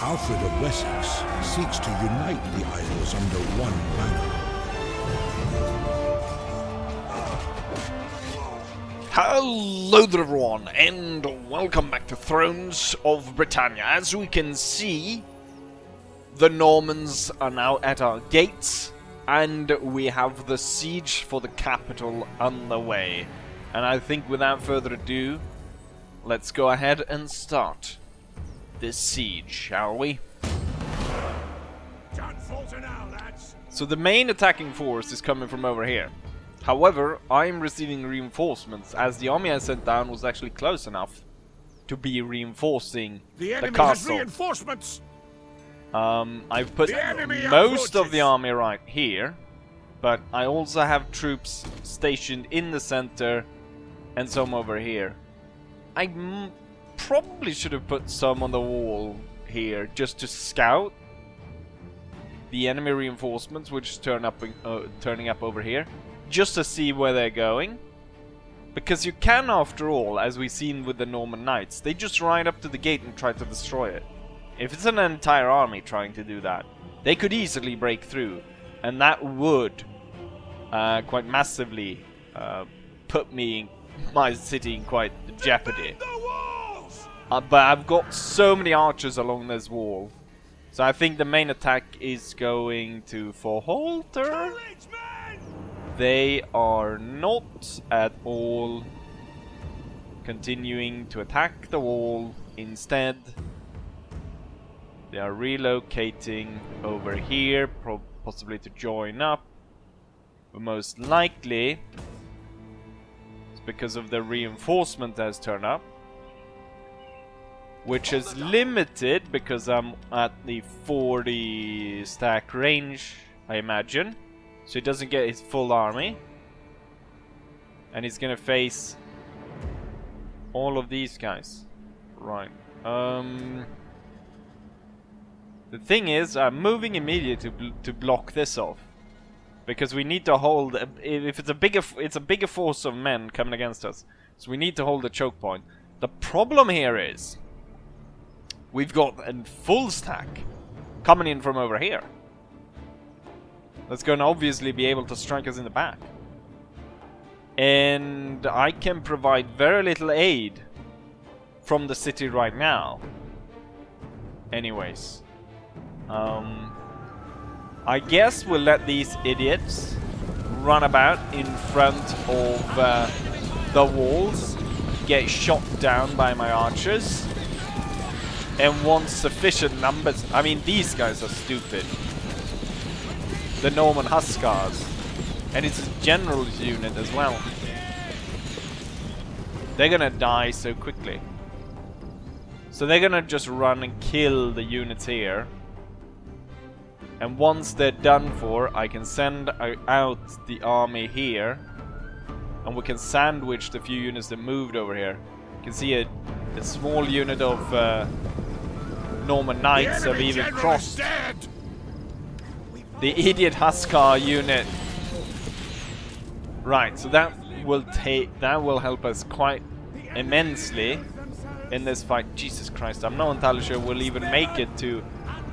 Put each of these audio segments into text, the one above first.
Alfred of Wessex seeks to unite the Isles under one banner. Hello there everyone, and welcome back to Thrones of Britannia. As we can see, the Normans are now at our gates, and we have the siege for the capital underway. And I think without further ado, let's go ahead and start this siege, shall we? So the main attacking force is coming from over here. However, I'm receiving reinforcements, as the army I sent down was actually close enough to be reinforcing the castle. Has reinforcements. I've put most of the army right here, but I also have troops stationed in the center and some over here. I probably should have put some on the wall here just to scout the enemy reinforcements, which turning up over here, just to see where they're going. Because you can, after all, as we've seen with the Norman Knights, they just ride up to the gate and try to destroy it. If it's an entire army trying to do that, they could easily break through, and that would quite massively put my city in quite jeopardy. But I've got so many archers along this wall, so I think the main attack is going to Forhalter. They are not at all continuing to attack the wall. Instead, they are relocating over here, possibly to join up. But most likely, it's because of the reinforcement that has turned up, which is limited because I'm at the 40 stack range, I imagine. So he doesn't get his full army. And he's gonna face all of these guys. Right. The thing is, I'm moving immediately to block this off. Because we need to hold... If it's a bigger force of men coming against us. So we need to hold the choke point. The problem here is we've got a full stack coming in from over here. That's going to obviously be able to strike us in the back. And I can provide very little aid from the city right now. Anyways. I guess we'll let these idiots run about in front of the walls, get shot down by my archers. And once sufficient numbers... I mean, these guys are stupid. The Norman Huskars. And it's a general's unit as well. They're gonna die so quickly. So they're gonna just run and kill the units here. And once they're done for, I can send out the army here. And we can sandwich the few units that moved over here. You can see a small unit of Norman Knights have even crossed. The idiot Huskar unit. Right, so that will help us quite immensely in this fight. Jesus Christ, I'm not entirely sure we'll even make it to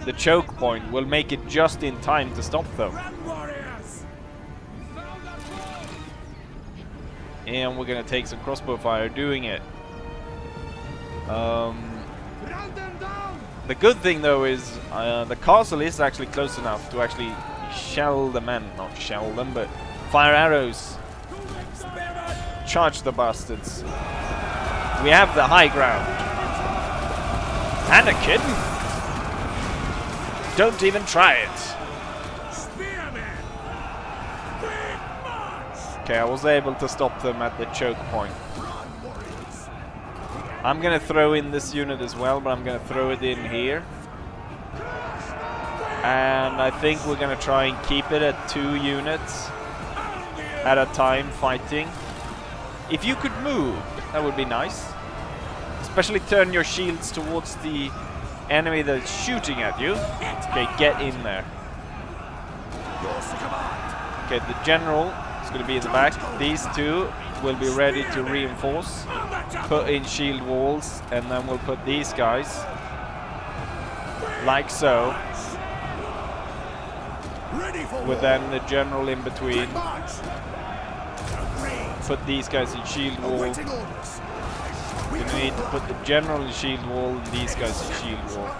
the choke point. We'll make it just in time to stop them. And we're gonna take some crossbow fire doing it. The good thing though is the castle is actually close enough to actually shell the men. Not shell them, but fire arrows. Charge the bastards. We have the high ground. Anakin? Don't even try it. Okay, I was able to stop them at the choke point. I'm gonna throw in this unit as well, but I'm gonna throw it in here. And I think we're gonna try and keep it at 2 units at a time fighting. If you could move, that would be nice. Especially turn your shields towards the enemy that's shooting at you. Okay, get in there. Okay, the general is going to be in the back. These two will be ready to reinforce. Put in shield walls, and then we'll put these guys like so, Ready for with then the general in between. march. Put these guys in shield wall. Awaiting orders. You need to put the general in shield wall and these guys in shield wall.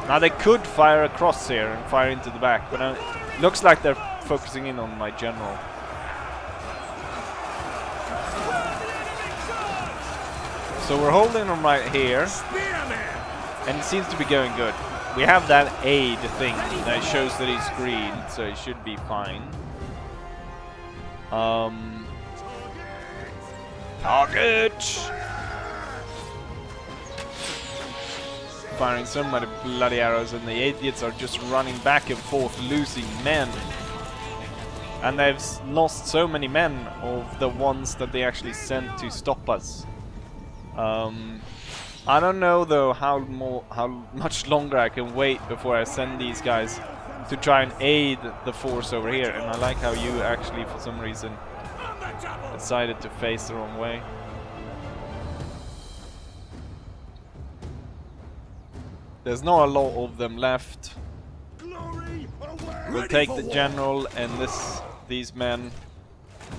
Now they could fire across here and fire into the back, but looks like they're focusing in on my general. So we're holding them right here, and it seems to be going good. We have that aid thing that shows that he's green, so it should be fine. Target! Firing so many bloody arrows, and the idiots are just running back and forth, losing men. And they've lost so many men of the ones that they actually sent to stop us. I don't know though how much longer I can wait before I send these guys to try and aid the force over here. And I like how you actually, for some reason, decided to face the wrong way. There's not a lot of them left. We'll take the general and these men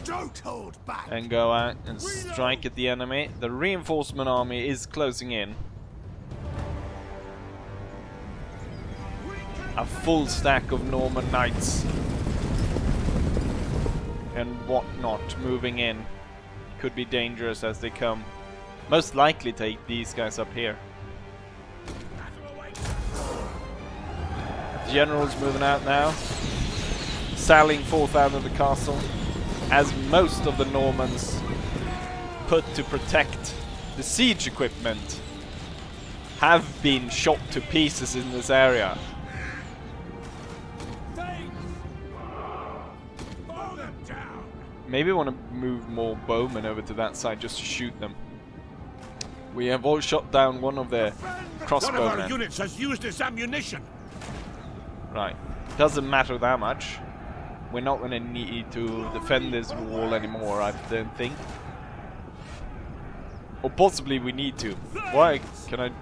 Don't hold back. and go out and strike at the enemy. The reinforcement army is closing in. A full stack of Norman knights and whatnot moving in. Could be dangerous as they come. Most likely take these guys up here. General's moving out now, sallying forth out of the castle, as most of the Normans put to protect the siege equipment have been shot to pieces in this area. Maybe want to move more bowmen over to that side just to shoot them. We have all shot down one of their crossbowmen. One of our units has used its ammunition. Right, doesn't matter that much. We're not going to need to defend this wall anymore, I don't think. Or possibly we need to. Why? Can I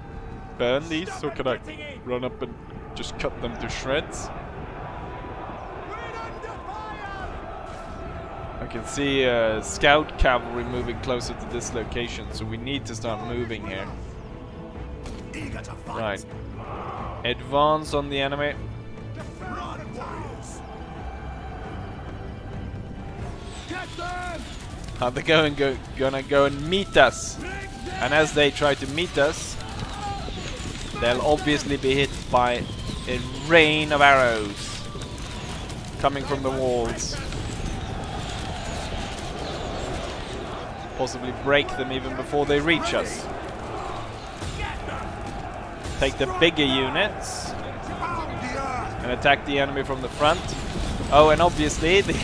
burn these, or can I run up and just cut them to shreds? I can see scout cavalry moving closer to this location, so we need to start moving here. Right. Advance on the enemy. Are they gonna go and meet us? And as they try to meet us, they'll obviously be hit by a rain of arrows coming from the walls. Possibly break them even before they reach us. Take the bigger units and attack the enemy from the front. Oh, and obviously the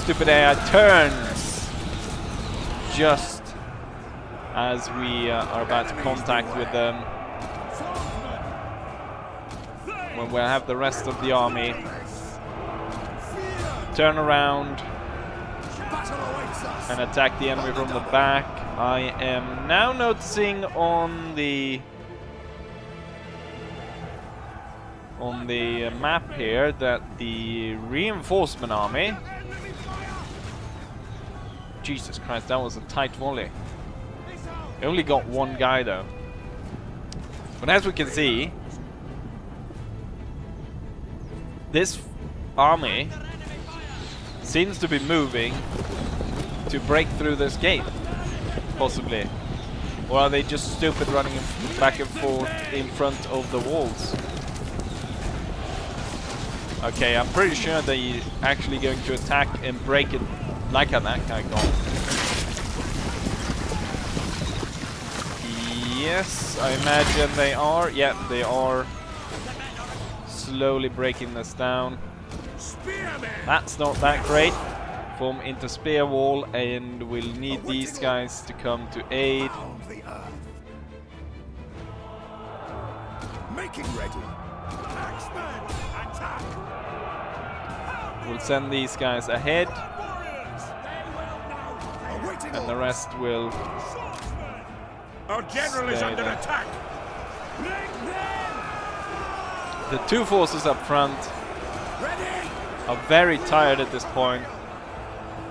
stupid AI turns just as we are about to contact with them, when we'll have the rest of the army turn around and attack the enemy from the back. I am now noticing on the map here that the reinforcement army... Jesus Christ, that was a tight volley. They only got one guy though. But as we can see, this army seems to be moving to break through this gate, possibly. Or are they just stupid running back and forth in front of the walls? Okay, I'm pretty sure they're actually going to attack and break it like how that guy got. Yes, I imagine they are. Yeah, they are slowly breaking this down. That's not that great. Form into spear wall, and we'll need these guys to come to aid. Making ready. We'll send these guys ahead, and the rest will Our general is under attack. The two forces up front are very tired at this point,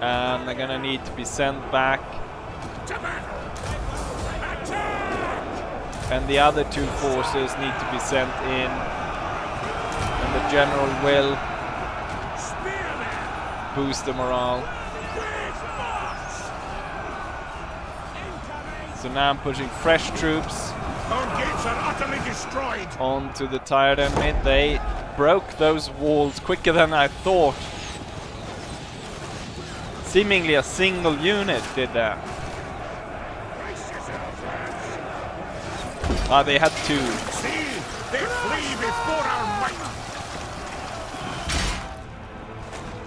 and they're gonna need to be sent back. And the other two forces need to be sent in, and the general will boost the morale. So now I'm pushing fresh troops onto the tired enemy. They broke those walls quicker than I thought. Seemingly a single unit did that. Ah, they had two.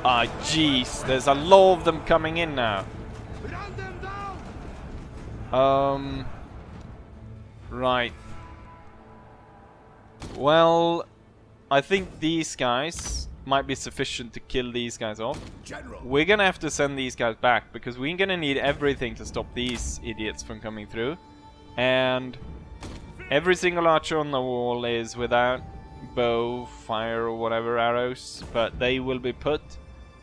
Ah, jeez, there's a lot of them coming in now. Right. Well, I think these guys might be sufficient to kill these guys off. We're gonna have to send these guys back because we're gonna need everything to stop these idiots from coming through. And every single archer on the wall is without bow, fire or whatever arrows, but they will be put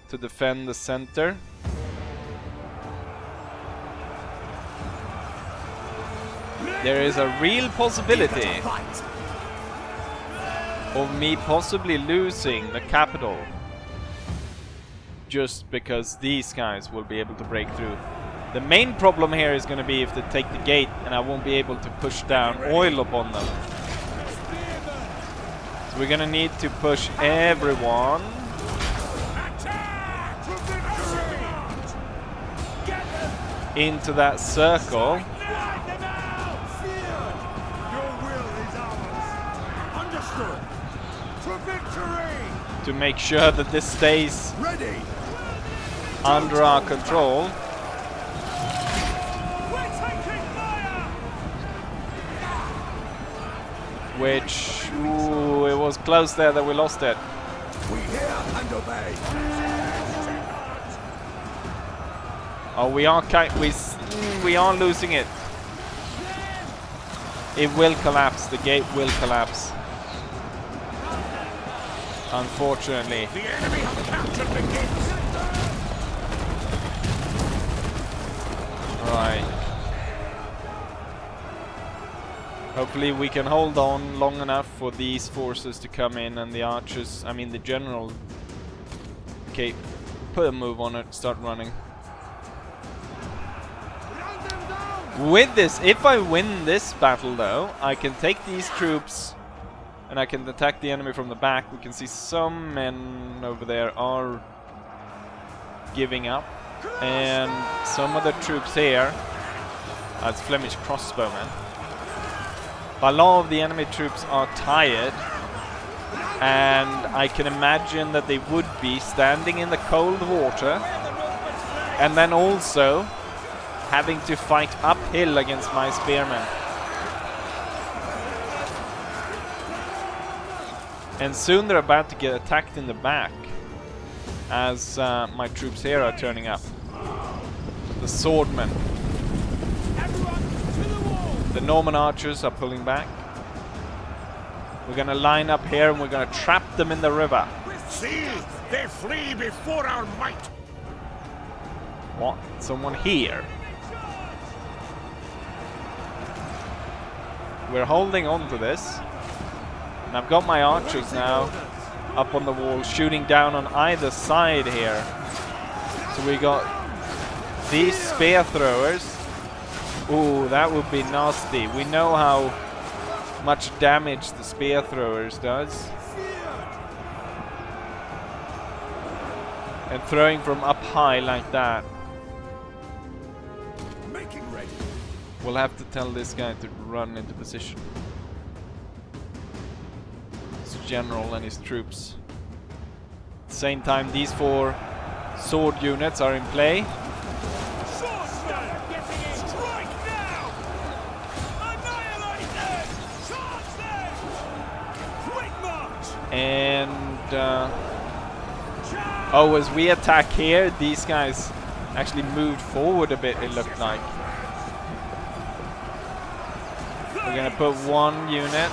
to defend the center. There is a real possibility of me possibly losing the capital just because these guys will be able to break through. The main problem here is going to be if they take the gate and I won't be able to push down oil upon them. So we're going to need to push everyone into that circle. To make sure that this stays under our control. Which, ooh, it was close there that we lost it. We hear and obey. Oh, we are losing it. It will collapse. The gate will collapse. Unfortunately. The enemy have captured the gate. Right. Hopefully we can hold on long enough for these forces to come in and the archers, I mean the general. Okay, put a move on it, start running. With this, if I win this battle though, I can take these troops and I can attack the enemy from the back. We can see some men over there are giving up. And some of the troops here, that's Flemish crossbowmen. A lot of the enemy troops are tired. And I can imagine that they would be standing in the cold water. And then also having to fight uphill against my spearmen. And soon they're about to get attacked in the back as my troops here are turning up. The swordmen. The Norman archers are pulling back. We're gonna line up here and we're gonna trap them in the river. See, they flee before our might. What? Someone here? We're holding on to this. And I've got my archers now up on the wall shooting down on either side here. So we got these spear throwers. Ooh, that would be nasty. We know how much damage the spear throwers does. And throwing from up high like that. Making ready. We'll have to tell this guy to run into position. It's general and his troops. At the same time, these 4 sword units are in play. And oh, as we attack here, these guys actually moved forward a bit, it looked like. We're gonna put 1 unit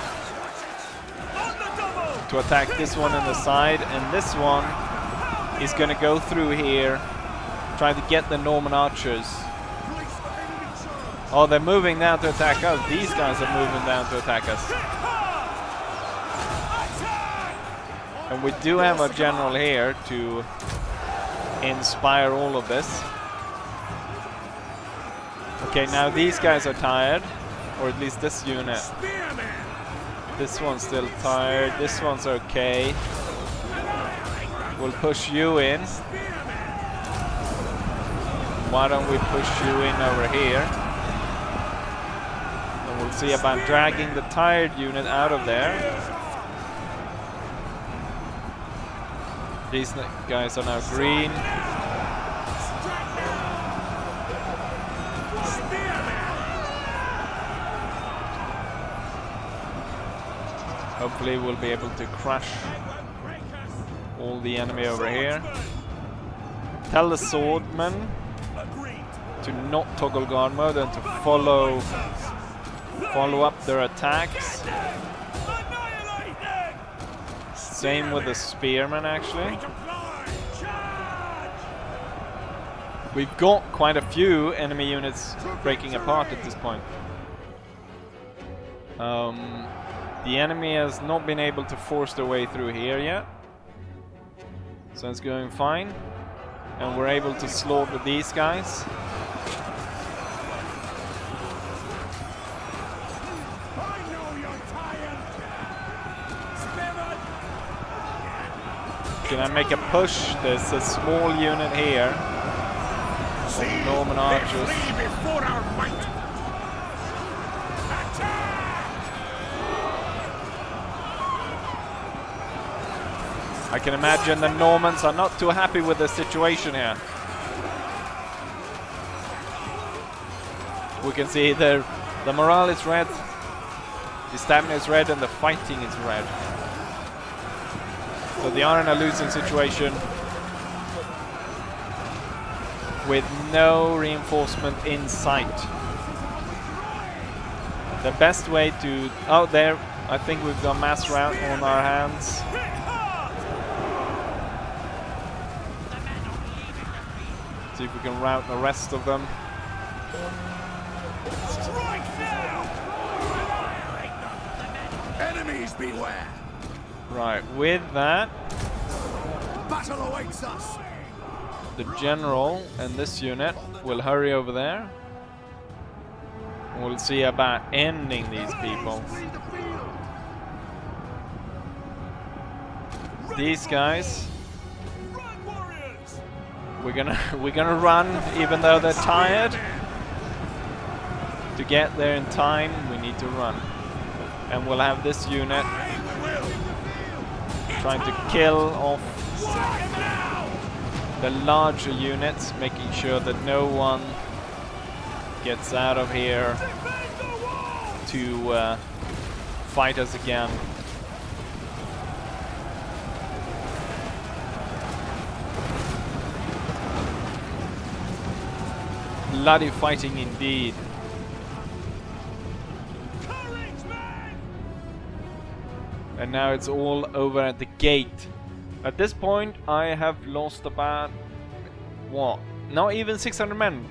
to attack this one on the side, and this one is gonna go through here, try to get the Norman archers. Oh, they're moving down to attack us. These guys are moving down to attack us. And we do have a general here to inspire all of this. Okay, now these guys are tired, or at least this unit. This one's still tired, this one's okay. We'll push you in. Why don't we push you in over here? And we'll see about dragging the tired unit out of there. These guys are now green. Hopefully we'll be able to crush all the enemy over here. Tell the swordmen to not toggle guard mode and to follow up their attacks. Same with the spearmen, actually. We've got quite a few enemy units breaking apart at this point. The enemy has not been able to force their way through here yet. So it's going fine. And we're able to slaughter these guys. Can I make a push? There's a small unit here. Norman archers. I can imagine the Normans are not too happy with the situation here. We can see the morale is red, the stamina is red, and the fighting is red. So they are in a losing situation with no reinforcement in sight. The best way to... Oh, there, I think we've got mass rout on our hands. See if we can rout the rest of them. Enemies beware. Right, with that, Battle awaits us. the general and this unit will hurry over there. We'll see about ending these people. These guys, we're gonna run even though they're tired. To get there in time, we need to run. And we'll have this unit trying to kill off the larger units, making sure that no one gets out of here to fight us again. Bloody fighting indeed. And now it's all over at the gate. At this point, I have lost about, what? Not even 600 men.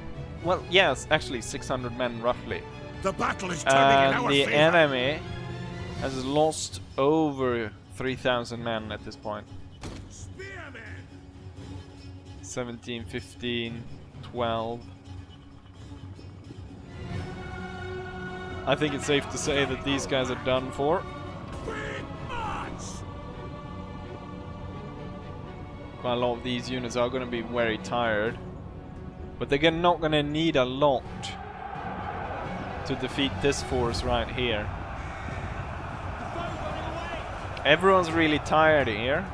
Well, yes, actually 600 men roughly. The battle is turning in our the favor. enemy has lost over 3,000 men at this point. 17, 15, 12. I think it's safe to say that these guys are done for. Quite a lot of these units are going to be very tired, but they're not going to need a lot to defeat this force right here. Everyone's really tired here,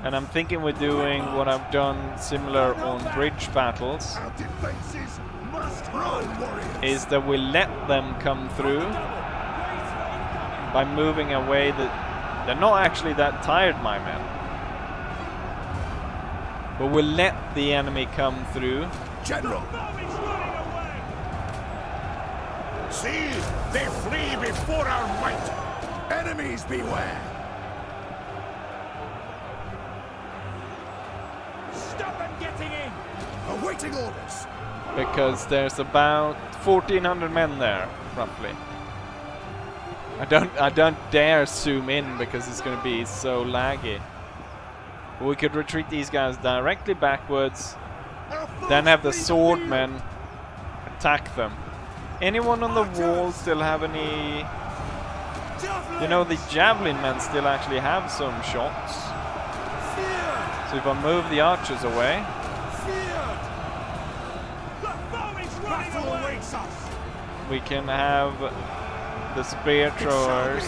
and I'm thinking we're doing what I've done similar on bridge battles, is that we let them come through by moving away. That they're not actually that tired, my men. But we'll let the enemy come through. General! See, they flee before our might. Enemies beware. Awaiting orders. Because there's about 1,400 men there, roughly. I don't dare zoom in because it's gonna be so laggy. We could retreat these guys directly backwards, then have the swordmen attack them. Anyone on the wall still have any... You know, the javelin men still actually have some shots. So if I move the archers away... We can have the spear throwers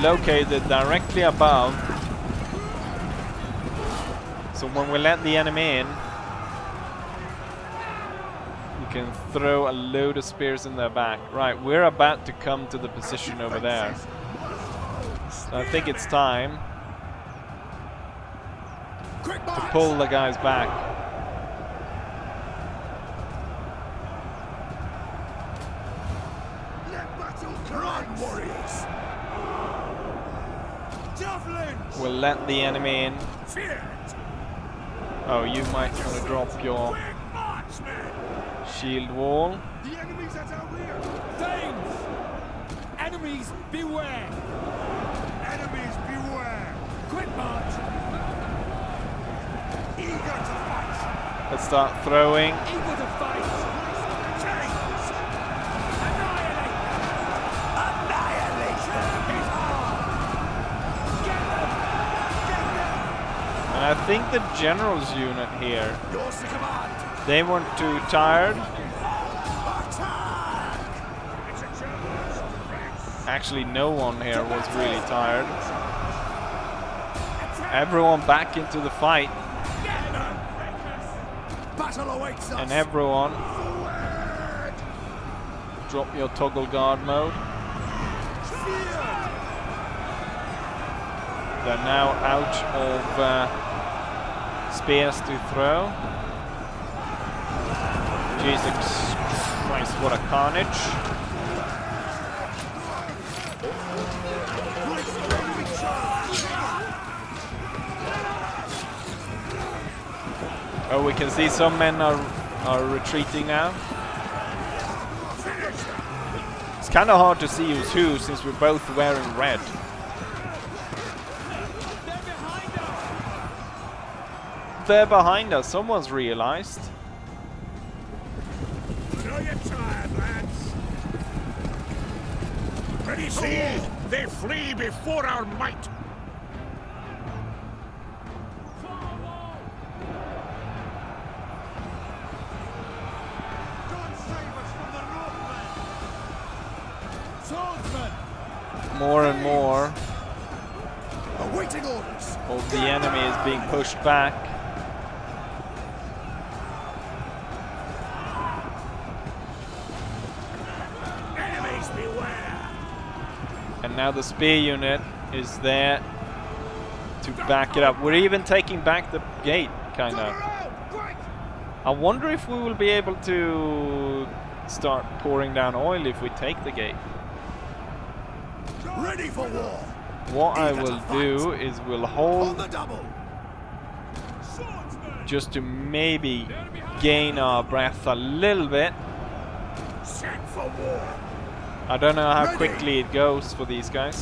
located directly above. So when we let the enemy in, we can throw a load of spears in their back. Right, we're about to come to the position over there. So I think it's time to pull the guys back. We'll let the enemy in. Oh, you might want to drop your shield wall. The enemy's at our rear. Danes! Enemies beware! Enemies beware! Quick march! Eager to fight! Let's start throwing. Eager to fight! Chains! Annihilate! Annihilate them! Get them! Get them! And I think the general's unit here, Yours to command! they weren't too tired. Actually, no one here was really tired. Everyone back into the fight. And everyone, drop your toggle guard mode. They're now out of spears to throw. Jesus Christ, what a carnage. Oh, we can see some men are retreating now. It's kind of hard to see who's who since we're both wearing red. They're behind us. Someone's realized. I know you're tired, lads. Ready, see? They flee before our might. More and more Awaiting orders. of the enemy is being pushed back. Enemies beware. And now the spear unit is there to back it up. We're even taking back the gate, kind of. I wonder if we will be able to start pouring down oil if we take the gate. Ready for war. What I will do is we'll hold just to maybe gain our breath a little bit. Set for war. I don't know how quickly it goes for these guys.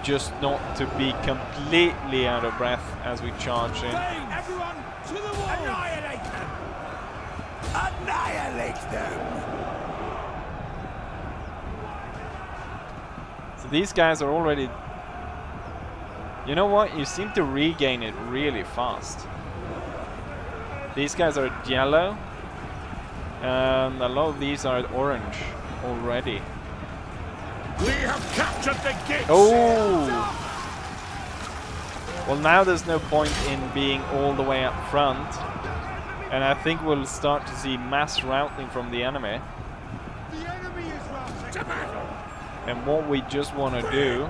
Just not to be completely out of breath as we charge in. Everyone to the wall. Annihilate them. Annihilate them. So these guys are already... You know what? You seem to regain it really fast. These guys are yellow. And a lot of these are orange already. We have captured the gates. Oh! Well, now there's no point in being all the way up front. And I think we'll start to see mass routing from the enemy. The enemy is routing. To battle. And what we just want to do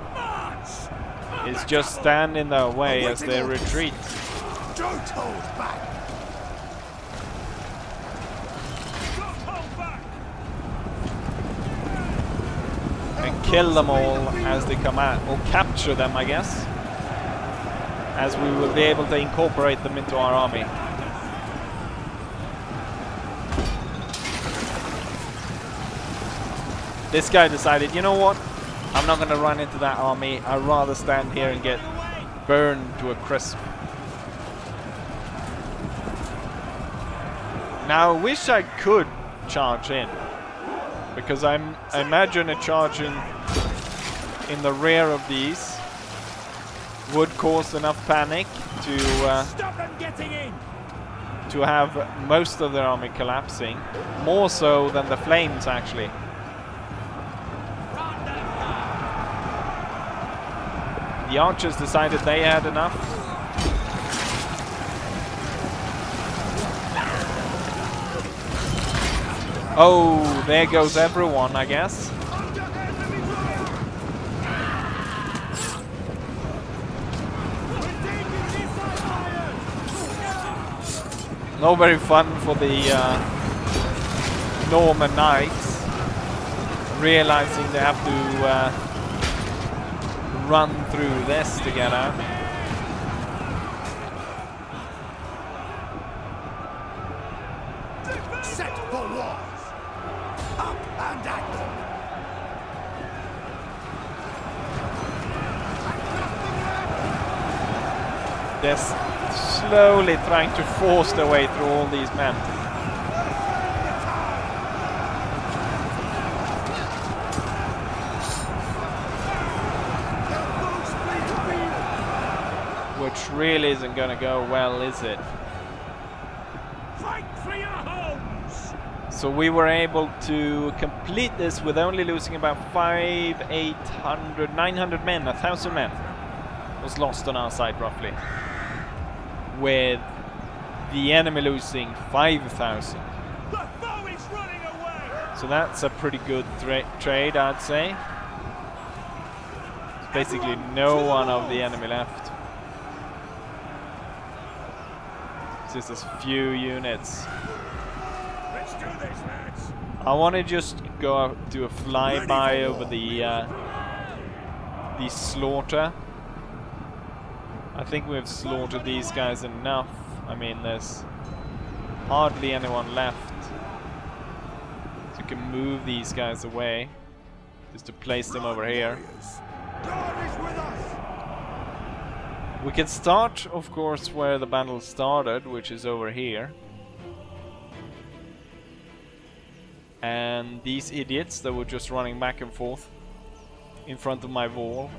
is just stand in their way as they retreat. Don't hold back. kill them all as they come out, or capture them, I guess, as we will be able to incorporate them into our army. This guy decided, you know what? I'm not gonna run into that army. I'd rather stand here and get burned to a crisp. Now I wish I could charge in, because I imagine a charge in the rear of these would cause enough panic to have most of their army collapsing, more so than the flames actually. The archers decided they had enough. Oh, there goes everyone, I guess. Not very fun for the Norman Knights, realizing they have to run through this to get out. Set for wars! Up and at them! They're slowly trying to force their way through all these men. Which really isn't going to go well, is it? Fight for your homes! So we were able to complete this with only losing about 900 men, 1,000 men was lost on our side roughly, with the enemy losing 5,000. The foe is running away! So that's a pretty good trade, I'd say. There's basically no one of the enemy left. It's just a few units. Let's do this, lads! I want to just go out, do a flyby over the slaughter. I think we've slaughtered these guys enough. I mean, there's hardly anyone left. So you can move these guys away, just to place them over here. God is with us! We can start, of course, where the battle started, which is over here. And these idiots that were just running back and forth in front of my wall,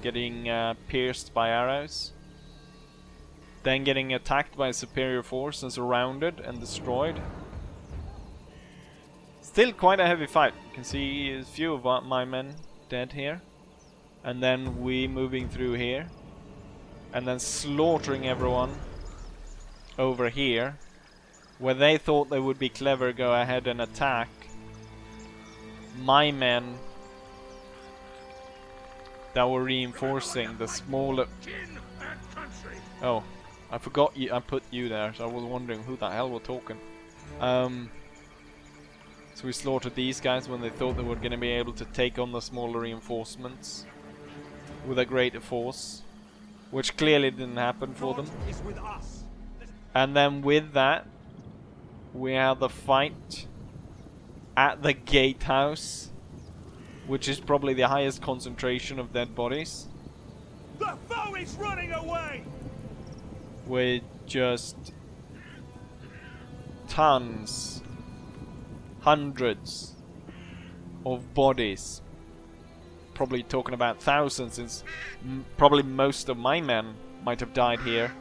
getting pierced by arrows, then getting attacked by a superior force and surrounded and destroyed. Still quite a heavy fight. You can see a few of my men dead here, and then we moving through here, and then slaughtering everyone over here, where they thought they would be clever, go ahead and attack. My men that were reinforcing the smaller... Oh, I forgot you. I put you there, so I was wondering who the hell were talking. So we slaughtered these guys when they thought they were going to be able to take on the smaller reinforcements with a greater force, which clearly didn't happen for them. And then with that, we had the fight at the gatehouse, which is probably the highest concentration of dead bodies. The foe is running away! With just tons, hundreds of bodies. Probably talking about thousands, since probably most of my men might have died here.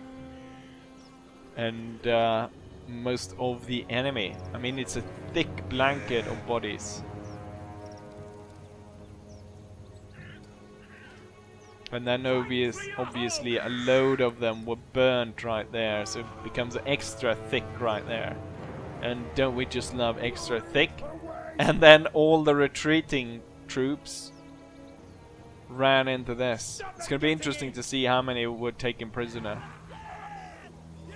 And most of the enemy. I mean, it's a thick blanket of bodies. And then obviously a load of them were burnt right there, so it becomes extra thick right there. And don't we just love extra thick? And then all the retreating troops ran into this. It's going to be interesting to see how many were taken prisoner.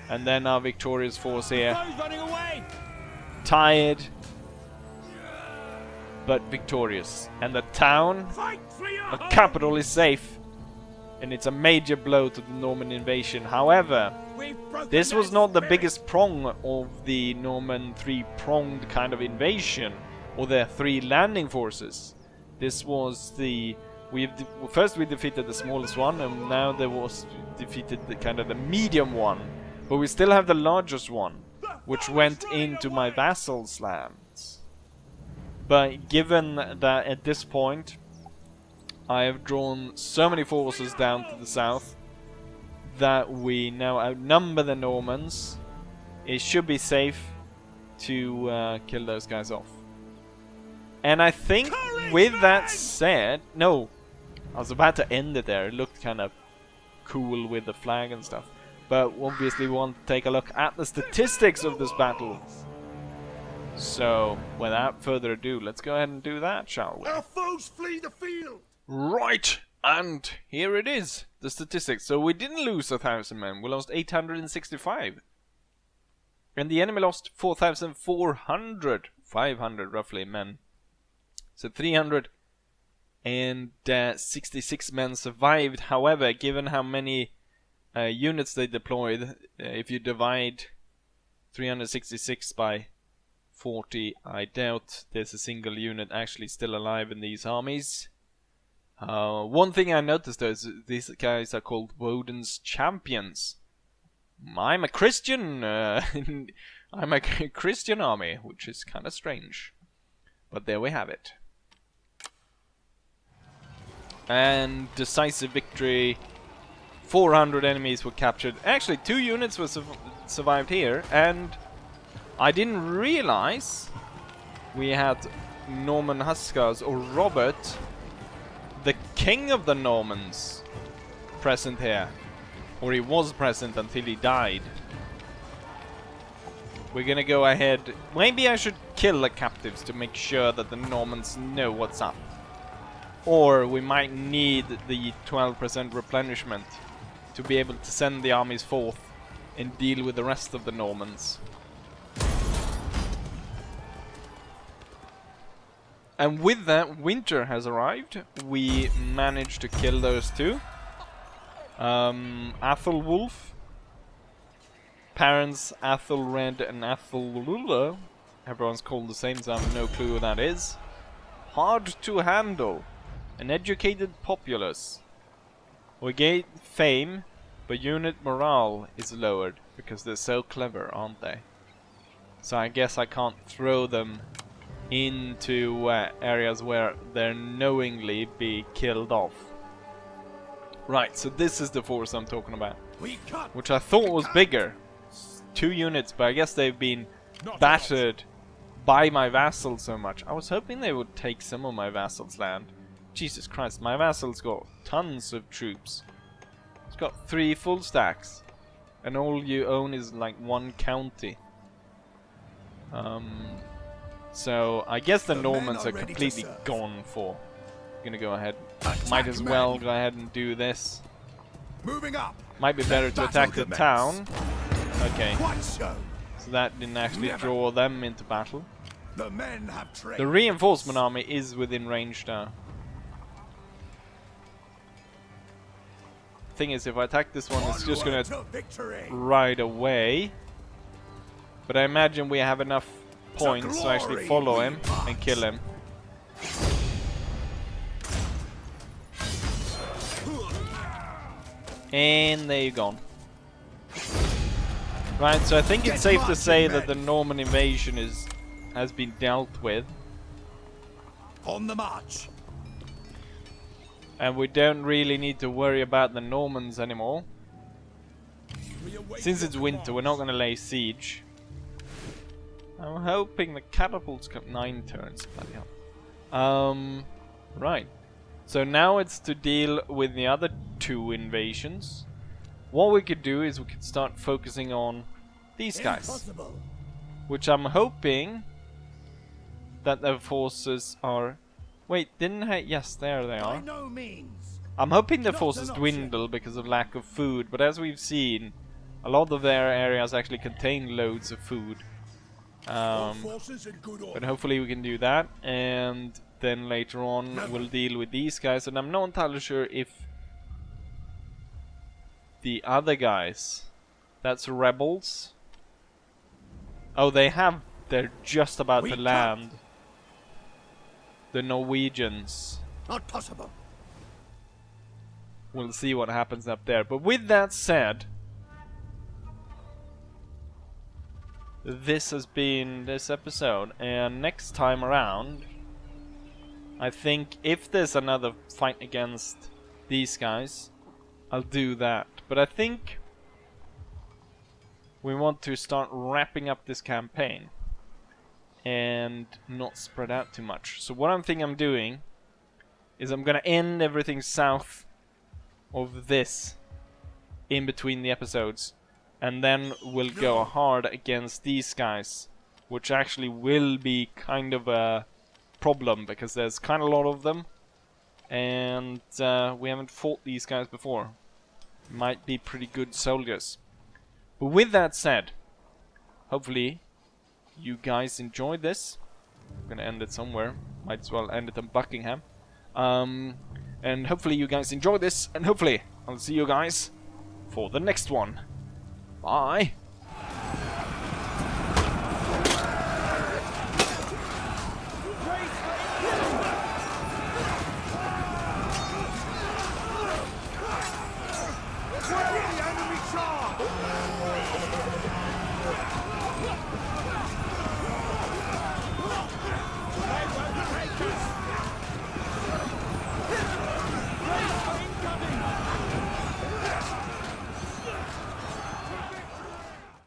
And then our victorious force here, tired, but victorious. And the town, Fight for your the home! capital, is safe. And it's a major blow to the Norman invasion. However, We've broken this was their not the spirit. biggest prong of the Norman three-pronged kind of invasion, or their three landing forces. This was the... First we defeated the smallest one, and now there was defeated the kind of the medium one. But we still have the largest one, which went into my vassals' lands. But given that at this point I have drawn so many forces down to the south that we now outnumber the Normans, it should be safe to kill those guys off. And I think with that said, no, I was about to end it there. It looked kind of cool with the flag and stuff. But obviously we want to take a look at the statistics of this battle. So, without further ado, let's go ahead and do that, shall we? Our foes flee the field. Right, and here it is, the statistics. So we didn't lose 1,000 men, we lost 865. And the enemy lost 4,400, 500 roughly men. So 366 men survived. However, given how many units they deployed, if you divide 366 by 40, I doubt there's a single unit actually still alive in these armies. One thing I noticed though is these guys are called Woden's champions. I'm a Christian, I'm a Christian army, which is kind of strange. But there we have it. And decisive victory. 400 enemies were captured. Actually, 2 units were survived here, and I didn't realize we had Norman Huskars, or Robert, the king of the Normans, present here. Or he was present until he died. We're gonna go ahead. Maybe I should kill the captives to make sure that the Normans know what's up. Or we might need the 12% replenishment to be able to send the armies forth and deal with the rest of the Normans. And with that, winter has arrived. We managed to kill those two. Athelwulf, parents Athelred and Athelula. Everyone's called the same, so I have no clue who that is. Hard to handle. An educated populace. We gain fame, but unit morale is lowered because they're so clever, aren't they? So I guess I can't throw them into areas where they're knowingly be killed off. Right, so this is the force I'm talking about, which I thought was bigger. 2 units, but I guess they've been battered by my vassals so much. I was hoping they would take some of my vassals' land. Jesus Christ, my vassals got tons of troops. It's got 3 full stacks, and all you own is like 1 county. So I guess the Normans are completely gone for. Gonna go ahead. Might as well go ahead and do this. Moving up. Might be better to attack the town. Okay, Quite so. so that didn't actually draw them into battle. The men have trained. The reinforcement army is within range now. Thing is, if I attack this one, it's just gonna ride away. But I imagine we have enough points to actually follow him and kill him. And there you go. Right, so I think it's safe to say that the Norman invasion has been dealt with. On the march. And we don't really need to worry about the Normans anymore. Since it's winter, we're not going to lay siege. I'm hoping the catapults come 9 turns. Bloody hell. Right. So now it's to deal with the other 2 invasions. What we could do is we could start focusing on these guys. Impossible. Which I'm hoping that their forces are... Wait, didn't I... Yes, there they By are. no means. I'm hoping their Not forces an dwindle because of lack of food, but as we've seen, a lot of their areas actually contain loads of food. All forces in good But order. hopefully we can do that, and then later on we'll deal with these guys. And I'm not entirely sure if the other guys, that's rebels. Oh, they're just about to We land. The Norwegians. Not possible. We'll see what happens up there. But with that said, this has been this episode, and next time around, I think if there's another fight against these guys, I'll do that. But I think we want to start wrapping up this campaign and not spread out too much. So what I'm doing is I'm gonna end everything south of this in between the episodes, and then we'll go hard against these guys, which actually will be kind of a problem because there's kind of a lot of them, and we haven't fought these guys before. Might be pretty good soldiers. But with that said, hopefully you guys enjoyed this. I'm gonna end it somewhere. Might as well end it in Buckingham. And hopefully you guys enjoy this, and hopefully I'll see you guys for the next one. Bye!